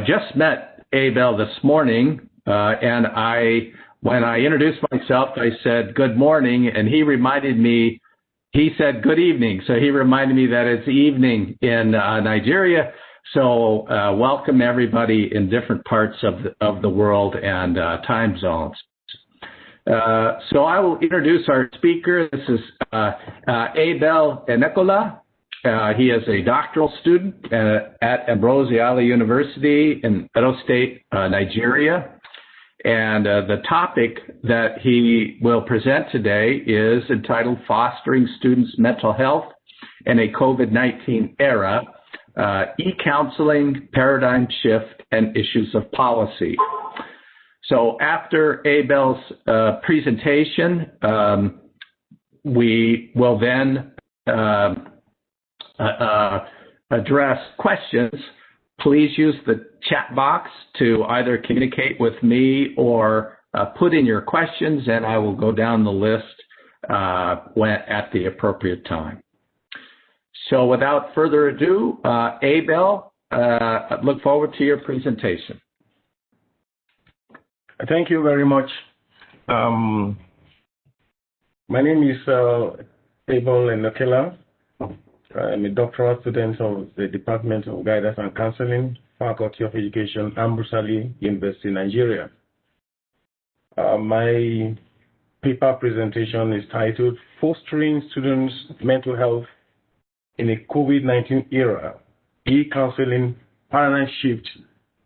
just met Abel this morning, and when I introduced myself, I said good morning, and he said good evening. So he reminded me that it's evening in Nigeria. So welcome everybody in different parts of the world and time zones. So I will introduce our speaker. This is Abel Enokela. He is a doctoral student at Ambrosiala University in Edo State, Nigeria. And the topic that he will present today is entitled Fostering Students' Mental Health in a COVID-19 Era, E-Counseling, Paradigm Shift, and Issues of Policy. So after Abel's presentation, we will then address questions. Please use the chat box to either communicate with me or put in your questions, and I will go down the list at the appropriate time. So without further ado, Abel, I look forward to your presentation. Thank you very much. My name is Abel Enokela. I'm a doctoral student of the Department of Guidance and Counseling, Faculty of Education, Ambrosiala University, Nigeria. My paper presentation is titled Fostering Students' Mental Health in a COVID-19 Era, E-Counseling, Paradigm Shift,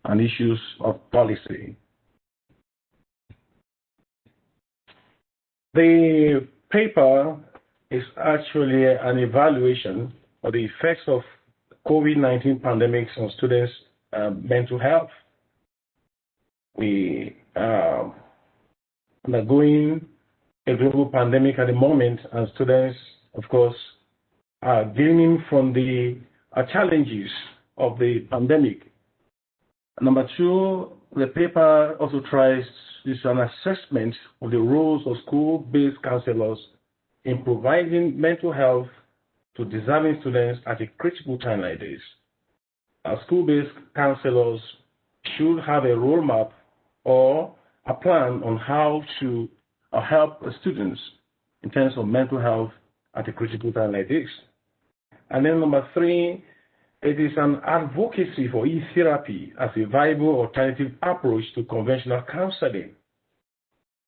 and Issues of Policy. The paper is actually an evaluation of the effects of COVID-19 pandemics on students' mental health. We are undergoing a global pandemic at the moment, and students, of course, are gaining from the challenges of the pandemic. Number two, the paper also tries an assessment of the roles of school-based counselors in providing mental health to deserving students at a critical time like this. Our school-based counselors should have a roadmap or a plan on how to help the students in terms of mental health at a critical time like this. And then number three, it is an advocacy for e-therapy as a viable alternative approach to conventional counseling.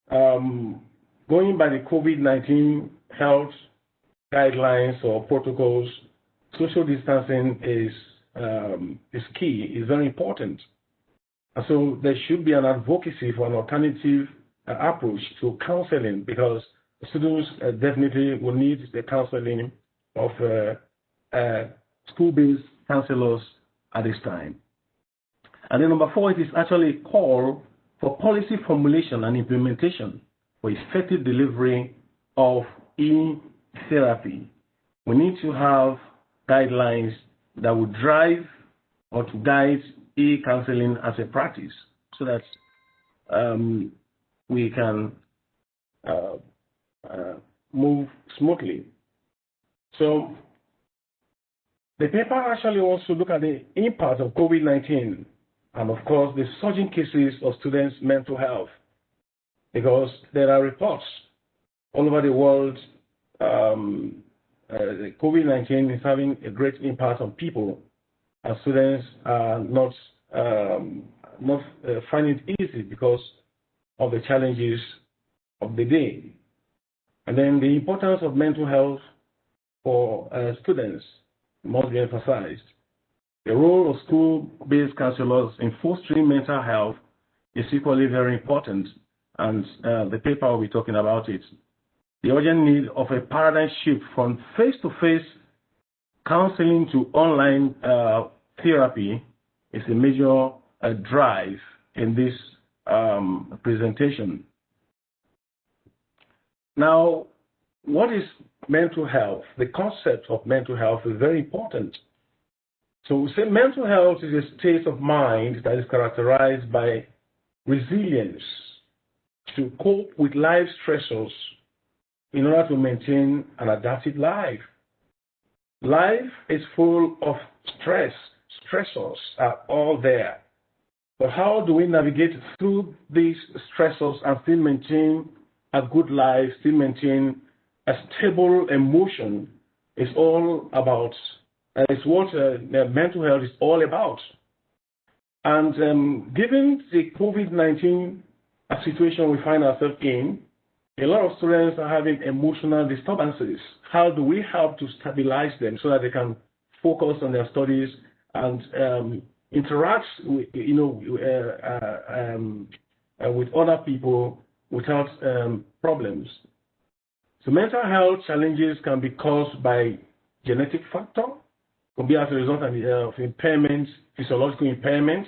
Going by the COVID-19 health guidelines or protocols, social distancing is key, is very important. And so there should be an advocacy for an alternative approach to counseling, because students definitely will need the counseling of school-based counselors at this time. And then number four, it is actually a call for policy formulation and implementation for effective delivery of e-therapy. We need to have guidelines that will drive or to guide e-counseling as a practice so that we can move smoothly. So the paper actually wants to look at the impact of COVID-19 and, of course, the surging cases of students' mental health, because there are reports all over the world. COVID-19 is having a great impact on people, and students are not finding it easy because of the challenges of the day. And then the importance of mental health for students must be emphasized. The role of school-based counselors in fostering mental health is equally very important, and the paper will be talking about it. The urgent need of a paradigm shift from face-to-face counseling to online therapy is a major drive in this presentation. Now, what is mental health? The concept of mental health is very important. So we say mental health is a state of mind that is characterized by resilience to cope with life stressors in order to maintain an adaptive life. Life is full of stress. Stressors are all there. But how do we navigate through these stressors and still maintain a good life, still maintain a stable emotion? Is all about, it's what mental health is all about. And given the COVID-19 situation we find ourselves in, a lot of students are having emotional disturbances. How do we help to stabilize them so that they can focus on their studies and interact with, with other people without problems? So mental health challenges can be caused by genetic factor, could be as a result of impairments, physiological impairments.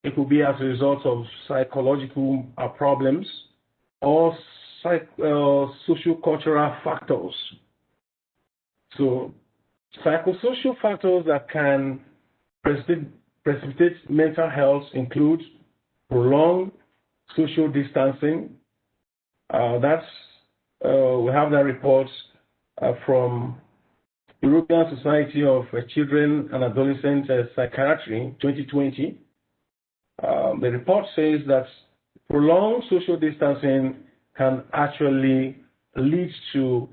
It could be as a result of psychological problems or social-cultural factors. So psychosocial factors that can precipitate mental health include prolonged social distancing. We have that report from European Society of Children and Adolescent Psychiatry 2020. The report says that prolonged social distancing can actually lead to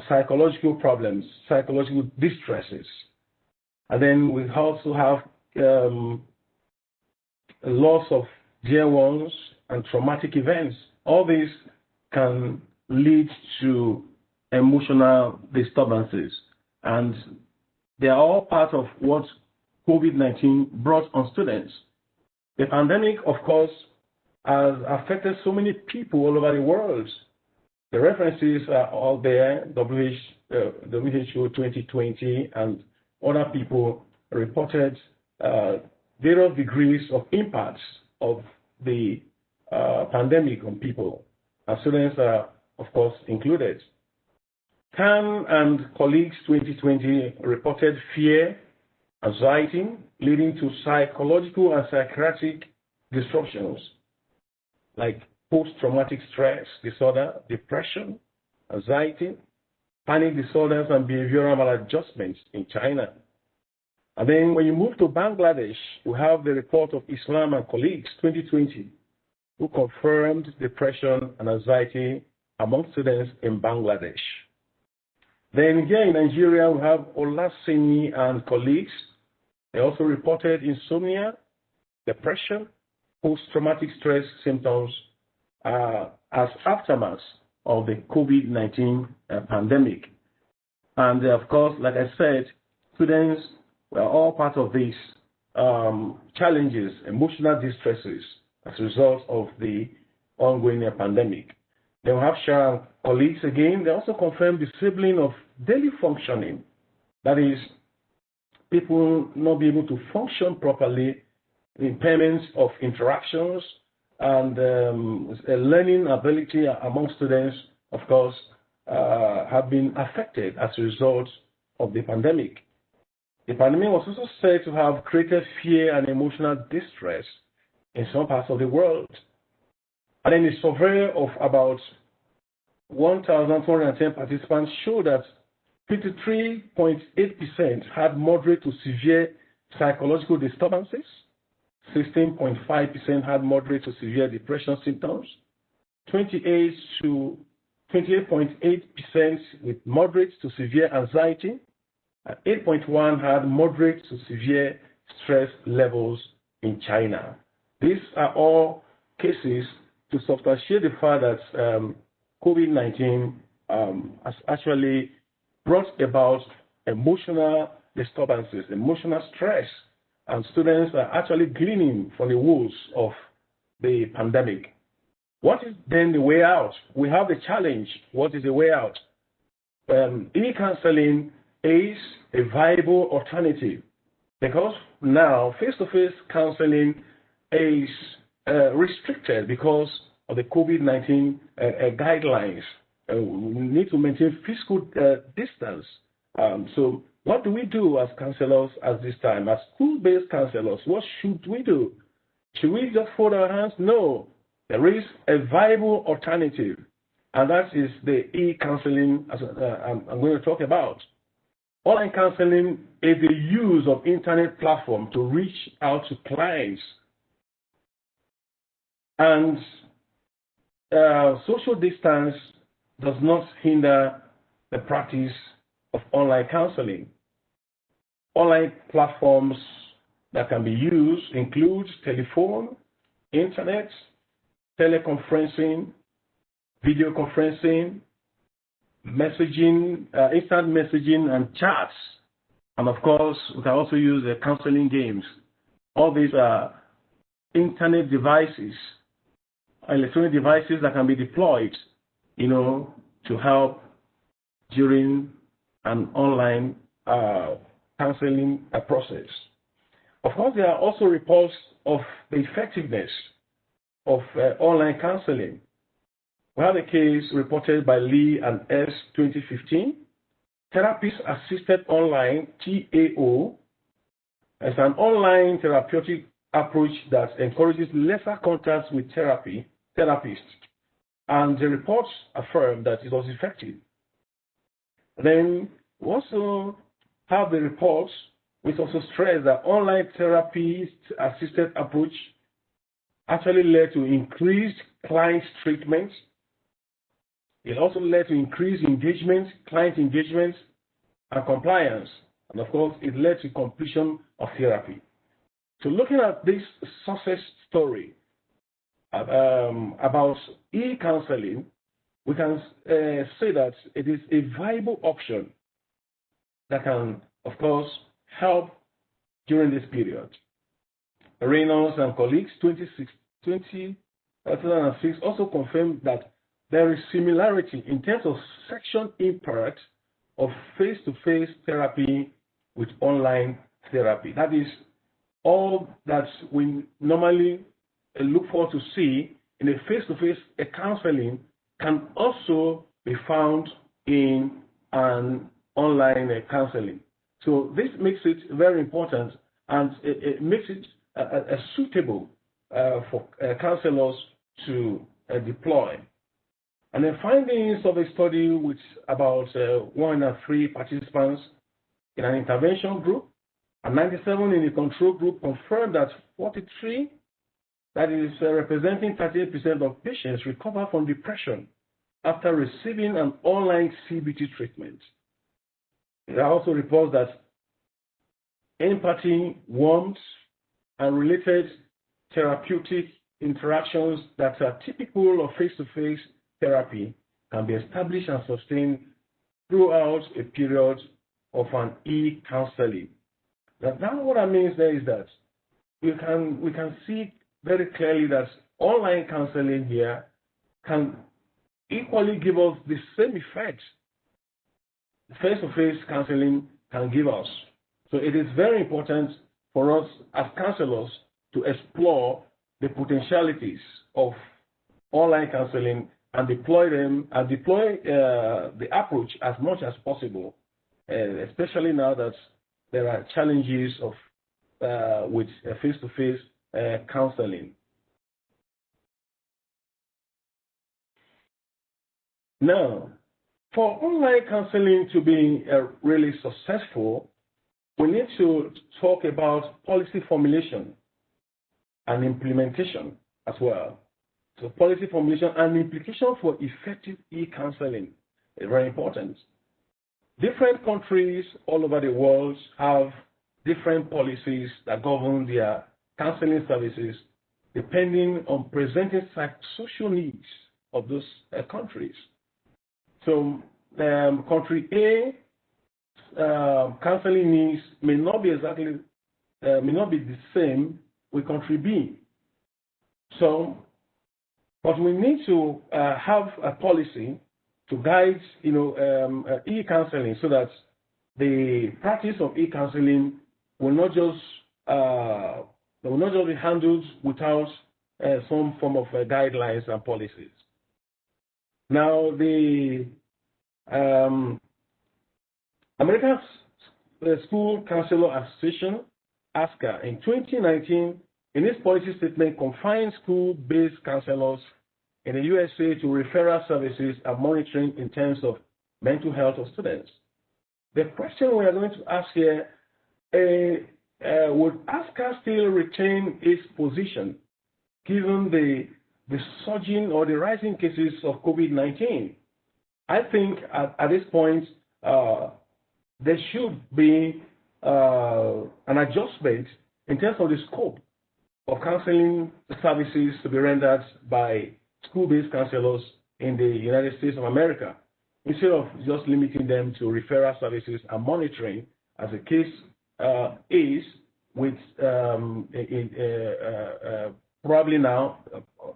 psychological problems, psychological distresses. And then we also have loss of dear ones and traumatic events. All these can lead to emotional disturbances. And they are all part of what COVID-19 brought on students. The pandemic, of course, has affected so many people all over the world. The references are all there, WHO 2020, and other people reported various degrees of impacts of the pandemic on people, and students are, of course, included. Khan and colleagues 2020 reported fear, anxiety, leading to psychological and psychiatric disruptions like post-traumatic stress disorder, depression, anxiety, panic disorders, and behavioral maladjustments in China. And then when you move to Bangladesh, we have the report of Islam and colleagues 2020, who confirmed depression and anxiety among students in Bangladesh. Then here in Nigeria, we have Olaseni and colleagues. They also reported insomnia, depression, post-traumatic stress symptoms as aftermath of the COVID-19 pandemic. And of course, like I said, students were all part of these challenges, emotional distresses as a result of the ongoing pandemic. Then we have Shah and colleagues again. They also confirmed disabling of daily functioning. That is, people not be able to function properly, impairments of interactions, and learning ability among students, of course, have been affected as a result of the pandemic. The pandemic was also said to have created fear and emotional distress in some parts of the world. And then a survey of about 1,210 participants showed that 53.8% had moderate to severe psychological disturbances, 16.5% had moderate to severe depression symptoms, 28.8% with moderate to severe anxiety, and 8.1% had moderate to severe stress levels in China. These are all cases to substantiate the fact that COVID-19 has actually brought about emotional disturbances, emotional stress, and students are actually gleaning from the woes of the pandemic. What is then the way out? We have the challenge. What is the way out? E-counseling is a viable alternative because now face-to-face counseling is restricted because of the COVID-19 guidelines. We need to maintain physical distance. So what do we do as counselors at this time? As school-based counselors, what should we do? Should we just fold our hands? No. There is a viable alternative, and that is the e-counseling I'm going to talk about. Online counseling is the use of internet platform to reach out to clients And social distance does not hinder the practice of online counseling. Online platforms that can be used include telephone, internet, teleconferencing, video conferencing, messaging, instant messaging, and chats. And of course, we can also use counseling games. All these are internet devices, electronic devices that can be deployed, to help during an online counseling process. Of course, there are also reports of the effectiveness of online counseling. We have a case reported by Lee and S. 2015. Therapist-assisted online, TAO, is an online therapeutic approach that encourages lesser contact with therapists, and the reports affirm that it was effective. Then we also have the reports which also stress that online therapist-assisted approach actually led to increased client treatment. It also led to increased engagement, client engagement, and compliance. And of course, it led to completion of therapy. So looking at this success story about e-counseling, we can say that it is a viable option that can, of course, help during this period. Reynolds and colleagues, 2006, also confirmed that there is similarity in terms of section impact of face-to-face therapy with online therapy. That is all that we normally look forward to see in a face-to-face counseling can also be found in an online counseling. So this makes it very important, and it makes it suitable for counselors to deploy. And the findings of a study with about 103 participants in an intervention group and 97 in the control group confirmed that 43, that is representing 38% of patients, recover from depression after receiving an online CBT treatment. It also reports that empathy, warmth, and related therapeutic interactions that are typical of face-to-face therapy can be established and sustained throughout a period of an e-counseling. Now what that means there is that we can see very clearly that online counseling here can equally give us the same effect face-to-face counseling can give us. So it is very important for us as counselors to explore the potentialities of online counseling and deploy the approach as much as possible, especially now that there are challenges of with face-to-face counseling. Now, for online counseling to be really successful, we need to talk about policy formulation and implementation as well. So policy formulation and implication for effective e-counseling is very important. Different countries all over the world have different policies that govern their counseling services depending on presenting social needs of those countries. So country A counseling needs may not be the same with country B. So, but we need to have a policy to guide, e-counseling so that the practice of e-counseling will not just be handled without some form of guidelines and policies. Now, the American School Counselor Association, ASCA, in 2019, in its policy statement, confined school-based counselors in the USA to referral services and monitoring in terms of mental health of students. The question we are going to ask here, would ASCA still retain its position given the the surging or the rising cases of COVID-19. I think at this point, there should be an adjustment in terms of the scope of counseling services to be rendered by school-based counselors in the United States of America, instead of just limiting them to referral services and monitoring, as the case is with probably now,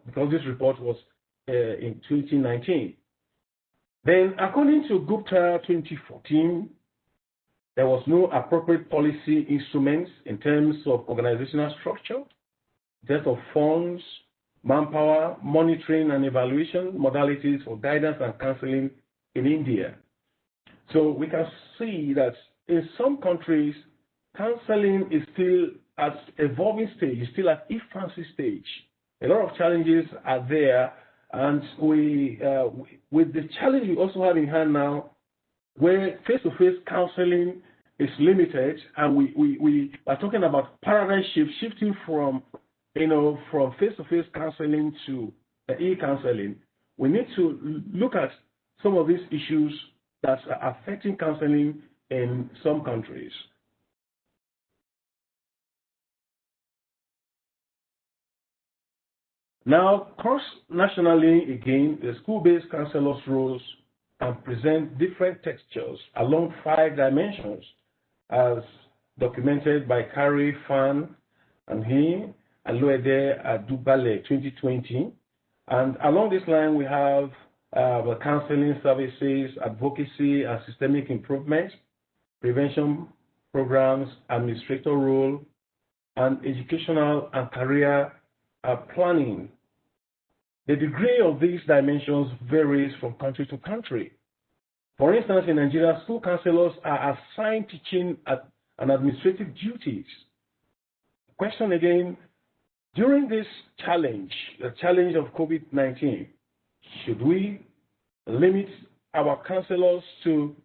because this report was in 2019. Then, according to Gupta 2014, there was no appropriate policy instruments in terms of organizational structure, in terms of funds, manpower, monitoring and evaluation modalities for guidance and counseling in India. So we can see that in some countries, counseling is still at evolving stage, is still at infancy stage. A lot of challenges are there, and we, with the challenge we also have in hand now, where face-to-face counseling is limited, and we are talking about paradigm shift, shifting from from face-to-face counseling to e-counseling. We need to look at some of these issues that are affecting counseling in some countries. Now, cross-nationally, again, the school-based counselors' roles can present different textures along 5 dimensions, as documented by Carrie Fan and he, Aloede Adubale 2020. And along this line, we have the counseling services, advocacy and systemic improvement, prevention programs, administrator role, and educational and career planning. The degree of these dimensions varies from country to country. For instance, in Nigeria, school counselors are assigned teaching and administrative duties. Question again, during this challenge, the challenge of COVID-19, should we limit our counselors to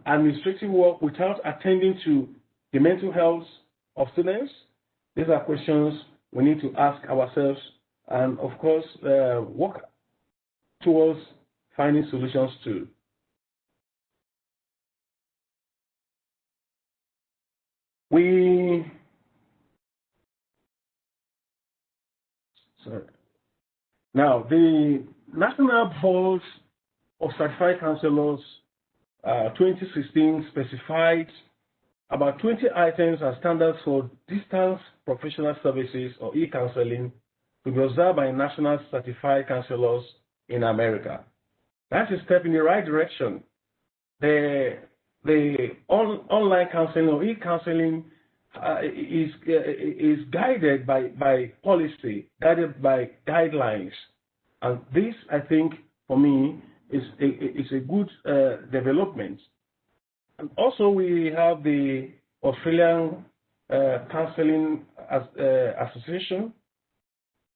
administrative work without attending to the mental health of students? These are questions we need to ask ourselves, and of course, work towards finding solutions to. Now, the National Board of Certified Counselors 2016 specified about 20 items as standards for distance professional services or e-counseling to be observed by national certified counselors in America. That's a step in the right direction. The online counseling or e-counseling is guided by policy, guided by guidelines. And this, I think, for me, is a good development. And also, we have the Australian Counseling Association,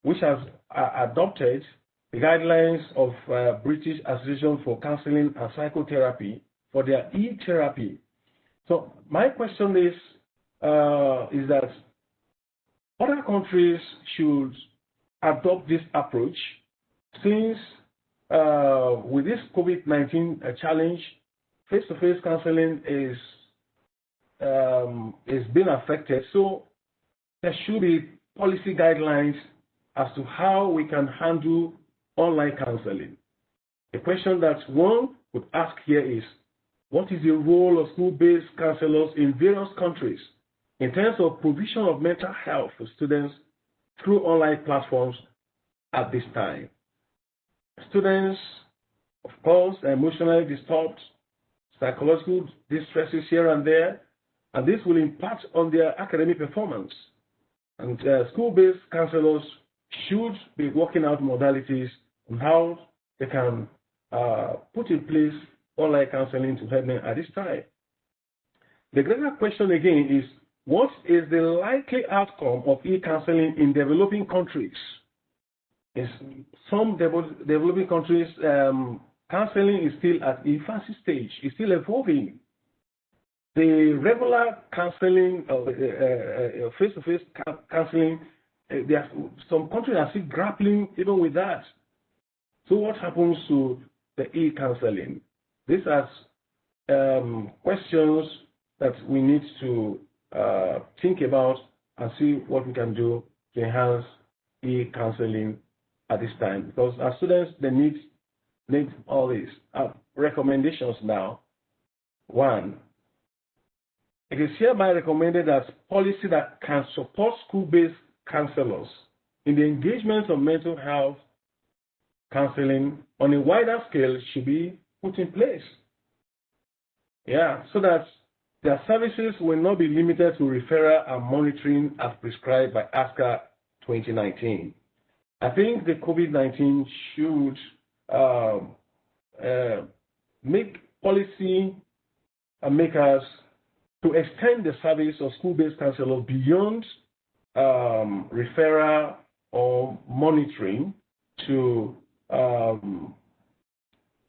which has adopted the guidelines of British Association for Counseling and Psychotherapy for their e-therapy. So my question is that other countries should adopt this approach, since with this COVID-19 challenge, face-to-face counseling is being affected. So there should be policy guidelines as to how we can handle online counseling. The question that one would ask here is, what is the role of school-based counselors in various countries in terms of provision of mental health for students through online platforms at this time? Students, of course, are emotionally disturbed, psychological distresses here and there, and this will impact on their academic performance. And school-based counselors should be working out modalities on how they can put in place online counseling to help them at this time. The greater question again is, what is the likely outcome of e-counseling in developing countries? In some developing countries, counseling is still at infancy stage, it's still evolving. The regular counseling, face-to-face counseling, there are some countries are still grappling even with that. So what happens to the e-counseling? These are questions that we need to think about and see what we can do to enhance e-counseling at this time. Because our students, they need all these recommendations now. One, it is hereby recommended that policy that can support school-based counselors in the engagement of mental health counseling on a wider scale should be put in place. Yeah, so that their services will not be limited to referral and monitoring as prescribed by ASCA 2019. I think the COVID-19 should make policy makers to extend the service of school-based counselors beyond referral or monitoring to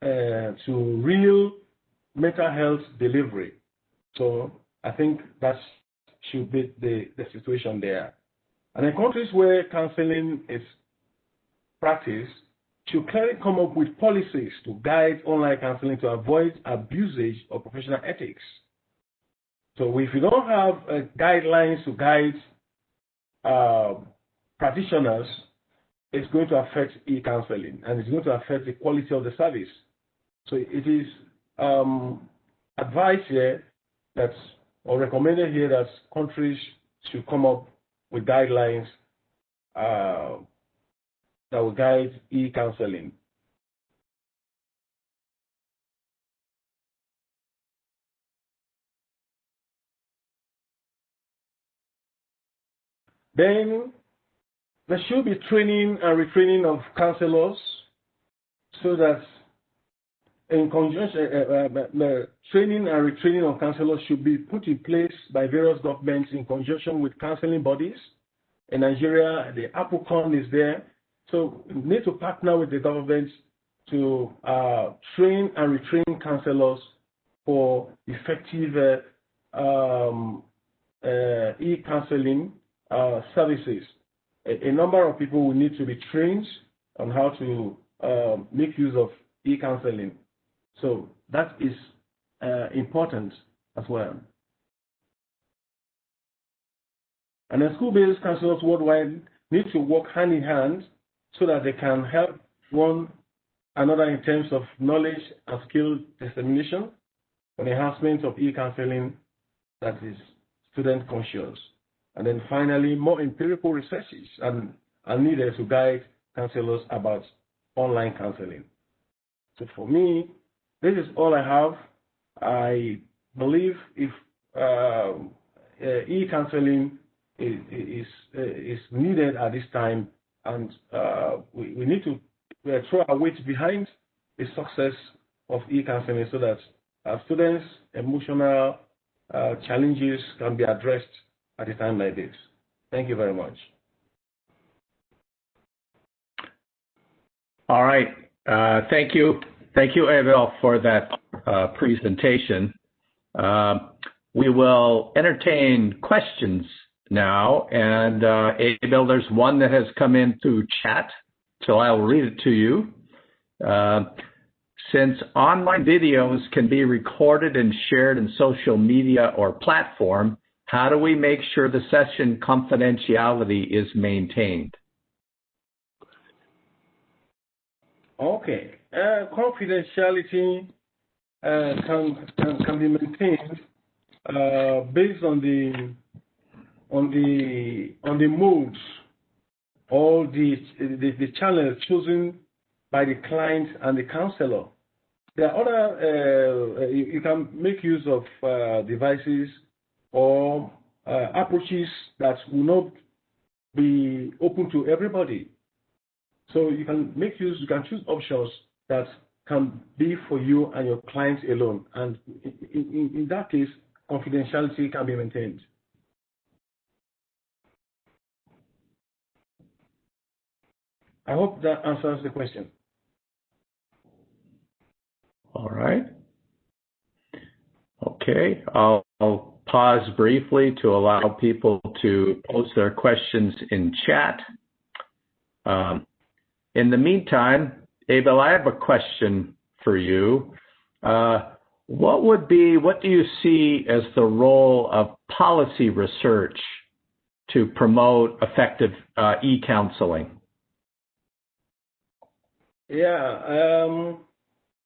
real mental health delivery. So I think that should be the situation there. And in countries where counseling is practiced, should clearly come up with policies to guide online counseling to avoid abusage of professional ethics. So if you don't have guidelines to guide practitioners, it's going to affect e-counseling and it's going to affect the quality of the service. So it is advised here that, or recommended here that countries should come up with guidelines that will guide e-counseling. Then there should be training and retraining of counselors so that in conjunction, training and retraining of counselors should be put in place by various governments in conjunction with counseling bodies. In Nigeria, the APOCON is there. So we need to partner with the government to train and retrain counselors for effective e-counseling services. A number of people will need to be trained on how to make use of e-counseling. So that is important as well. And then school-based counselors worldwide need to work hand in hand so that they can help one another in terms of knowledge and skill dissemination and enhancement of e-counseling that is student conscious. And then finally, more empirical researches are needed to guide counselors about online counseling. So for me, this is all I have. I believe if e-counseling is needed at this time, and we need to throw our weight behind the success of e-counseling so that our students' emotional challenges can be addressed at a time like this. Thank you very much. All right. Thank you. Thank you, Abel, for that presentation. We will entertain questions now. And Abel, there's one that has come in through chat, so I'll read it to you. Since online videos can be recorded and shared in social media or platform, how do we make sure the session confidentiality is maintained? Okay. Confidentiality can be maintained based on the modes or the channel chosen by the client and the counselor. There are other you can make use of devices or approaches that will not be open to everybody. So you can choose options that can be for you and your clients alone. And in that case, confidentiality can be maintained. I hope that answers the question. All right. Okay. I'll pause briefly to allow people to post their questions in chat. In the meantime, Abel, I have a question for you. What do you see as the role of policy research to promote effective e-counseling? Yeah,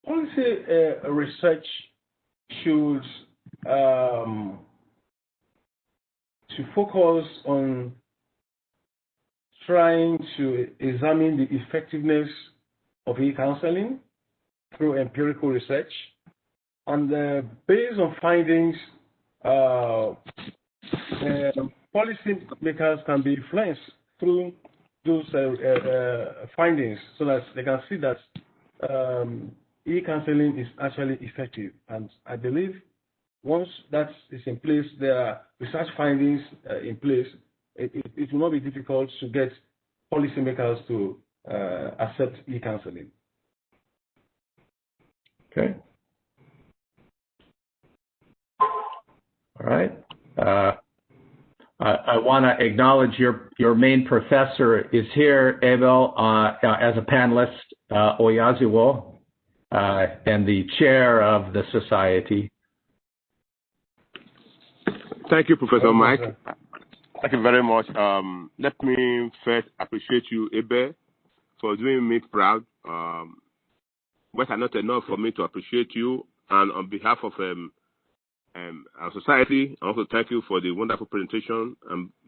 policy research should to focus on trying to examine the effectiveness of e-counseling through empirical research, and based on findings, policy makers can be influenced through those findings, so that they can see that e-counseling is actually effective. And I believe once that is in place, there are research findings in place, it will not be difficult to get policymakers to accept e-counseling. Okay. All right. I want to acknowledge your main professor is here, Abel, as a panelist, Oyazuwo, and the chair of the society. Thank you, Professor Mike. Thank you very much. Let me first appreciate you, Abel, for doing me proud. Words are not enough for me to appreciate you, and on behalf of our society, I also thank you for the wonderful presentation.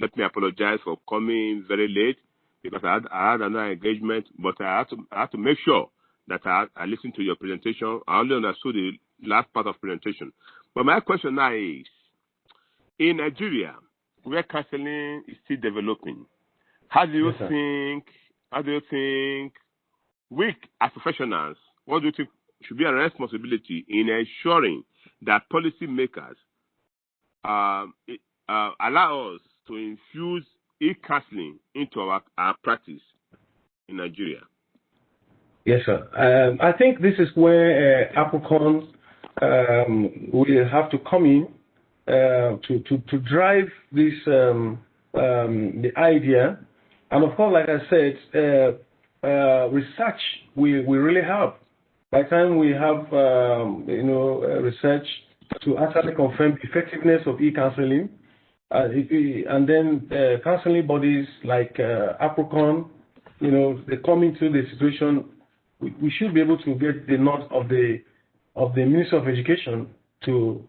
Let me apologize for coming very late because I had another engagement, but I had to make sure that I listened to your presentation. I only understood the last part of presentation. But my question now is, in Nigeria, where counseling is still developing, how do you think we as professionals, what do you think should be our responsibility in ensuring that policymakers allow us to infuse e-counseling into our practice in Nigeria? Yes, sir. I think this is where APROCON will have to come in to drive this the idea. And of course, like I said, research we really help. By the time we have research to actually confirm the effectiveness of e-counseling, and then counseling bodies like APROCON, they come into the situation. We should be able to get the nod of the Ministry of Education to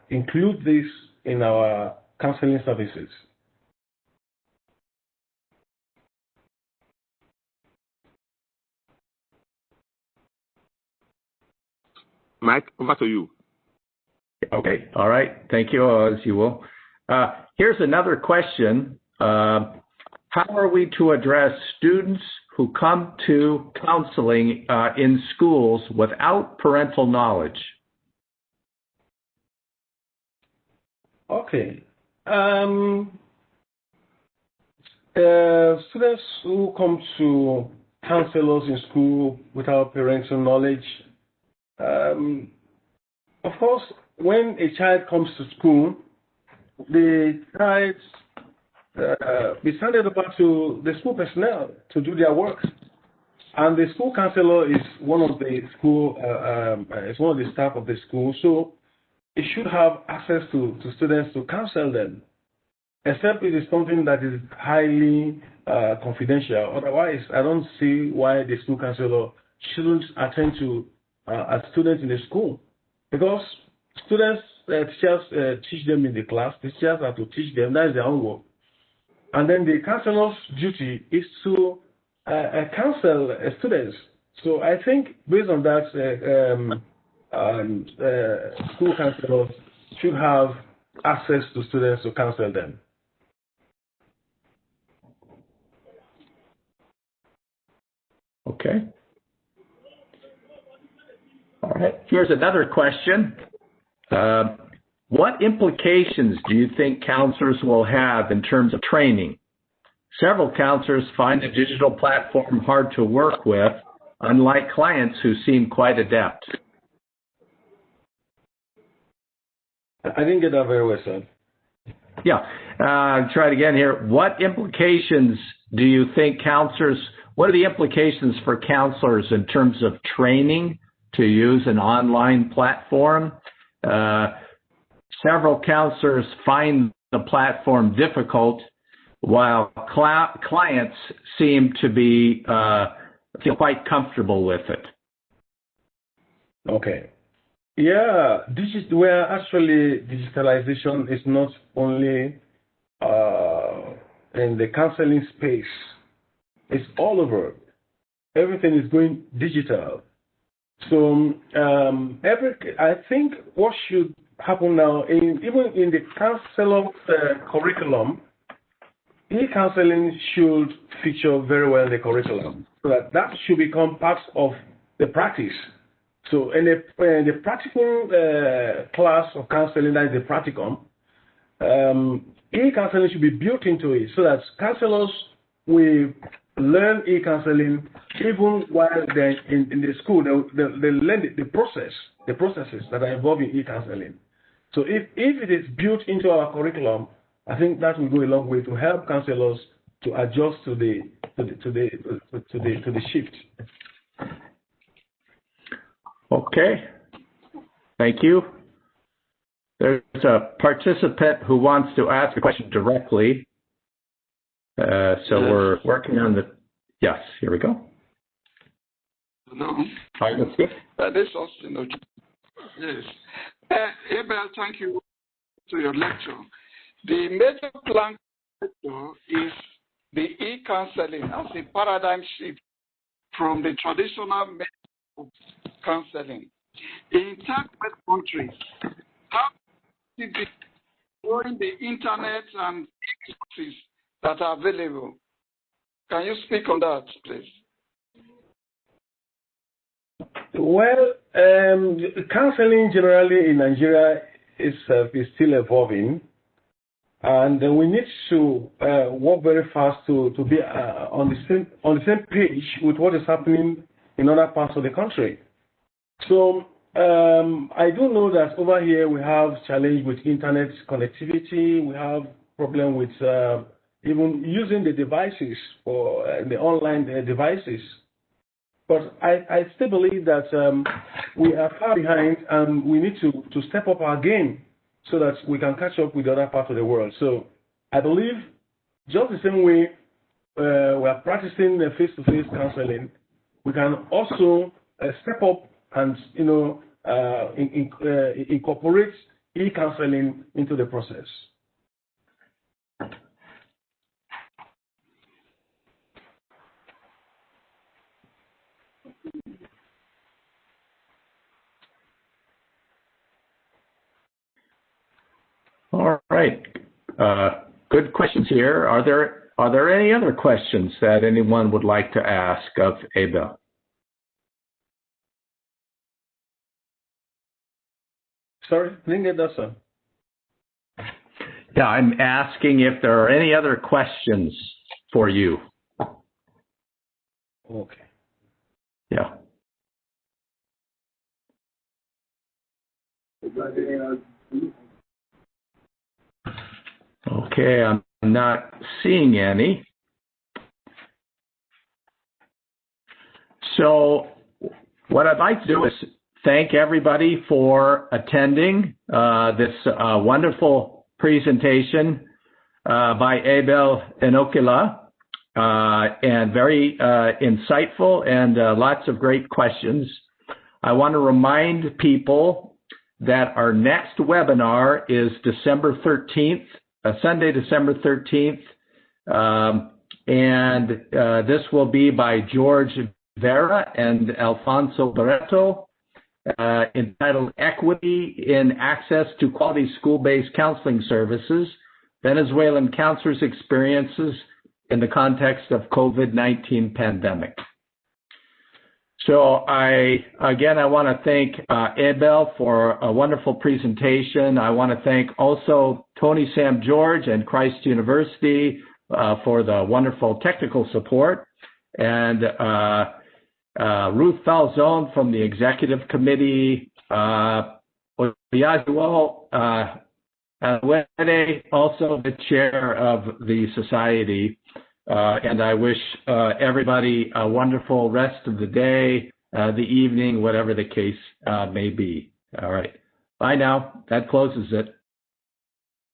include this in our counseling services. Mike, over to you. Okay. All right. Thank you, as you will. Here's another question. How are we to address students who come to counseling in schools without parental knowledge? Okay. Students who come to counselors in school without parental knowledge, of course, when a child comes to school, the child is handed over to the school personnel to do their work, and the school counselor is one of the staff of the school, so it should have access to students to counsel them, except it is something that is highly confidential. Otherwise, I don't see why the school counselor shouldn't attend to students in the school, because students, teachers teach them in the class. Teachers have to teach them. That is their own work. And then the counselor's duty is to counsel students. So I think based on that, school counselors should have access to students to counsel them. Okay. All right. Here's another question. What implications do you think counselors will have in terms of training? Several counselors find the digital platform hard to work with, unlike clients who seem quite adept. I didn't get that very well, sir. Yeah. Try it again here. What implications do you think what are the implications for counselors in terms of training to use an online platform? Several counselors find the platform difficult, while clients seem to be feel quite comfortable with it. Okay. Yeah, digitalization is not only in the counseling space. It's all over. Everything is going digital. So I think what should happen now, even in the counselor curriculum, e-counseling should feature very well in the curriculum, so that should become part of the practice. So in the practical class of counseling, that is the practicum, e-counseling should be built into it, so that counselors will learn e-counseling even while they're in the school. They learn the processes that are involved in e-counseling. So if it is built into our curriculum, I think that will go a long way to help counselors to adjust to the shift. Okay. Thank you. There's a participant who wants to ask a question directly. So we're working on yes, here we go. No. All right, let's go. This also, yes. Abel, thank you to your lecture. The major plank is the e-counseling as a paradigm shift from the traditional method of counseling. In third countries, how is it growing the internet and resources that are available? Can you speak on that, please? Well, counseling generally in Nigeria is still evolving, and we need to work very fast to be on the same page with what is happening in other parts of the country. So I do know that over here we have challenge with internet connectivity. We have problem with even using the devices or the online devices. But I still believe that we are far behind, and we need to step up our game so that we can catch up with other parts of the world. So I believe just the same way we are practicing the face-to-face counseling, we can also step up and incorporate e-counseling into the process. All right. Good questions here. Are there any other questions that anyone would like to ask of Abel? Sorry, didn't get that, sir. Yeah, I'm asking if there are any other questions for you. Okay. Yeah. Okay, I'm not seeing any. So what I'd like to do is thank everybody for attending this wonderful presentation by Abel Enokela, and very insightful and lots of great questions. I want to remind people that our next webinar is December 13th, Sunday, December 13th, and this will be by George Vera and Alfonso Barreto, entitled Equity in Access to Quality School-Based Counseling Services, Venezuelan Counselors' Experiences in the Context of COVID-19 Pandemic. So I want to thank Abel for a wonderful presentation. I want to thank also Tony Sam George and Christ University for the wonderful technical support, and Ruth Falzone from the Executive Committee, which Yazuo Wede, also the chair of the society, and I wish everybody a wonderful rest of the day, the evening, whatever the case may be. All right. Bye now. That closes it.